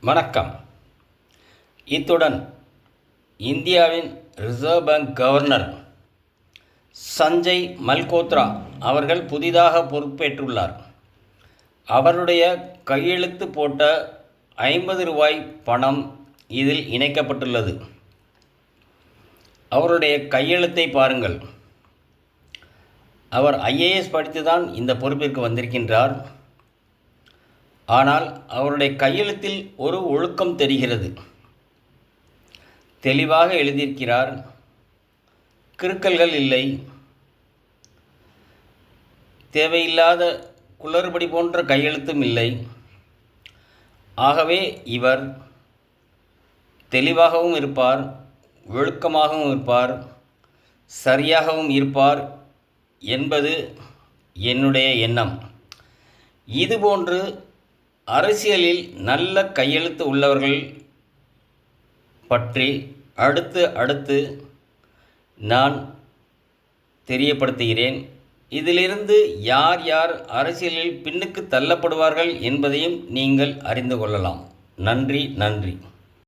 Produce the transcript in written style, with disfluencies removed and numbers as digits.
வணக்கம். இத்துடன் இந்தியாவின் reserve bank governor Sanjay Malhotra அவர்கள் புதிதாக பொறுப்பேற்றுள்ளார். அவருடைய கையெழுத்து போட்ட 50 ரூபாய் பணம் இதில் இணைக்கப்பட்டுள்ளது. அவருடைய கையெழுத்தை பாருங்கள். அவர் IAS படித்துதான் இந்த பொறுப்பிற்கு வந்திருக்கின்றார். ஆனால் அவருடைய கையெழுத்தில் ஒரு ஒழுக்கம் தெரிகிறது. தெளிவாக எழுதியிருக்கிறார். கிறுக்கல்கள் இல்லை. தேவையில்லாத குளறுபடி போன்ற கையெழுத்தும் இல்லை. ஆகவே இவர் தெளிவாகவும் இருப்பார், ஒழுக்கமாகவும் இருப்பார், சரியாகவும் இருப்பார் என்பது என்னுடைய எண்ணம். இதுபோன்று அரசியலில் நல்ல கையெழுத்து உள்ளவர்கள் பற்றி அடுத்து நான் தெரியப்படுத்துகிறேன். இதிலிருந்து யார் யார் அரசியலில் பின்னுக்கு தள்ளப்படுவார்கள் என்பதையும் நீங்கள் அறிந்து கொள்ளலாம். நன்றி.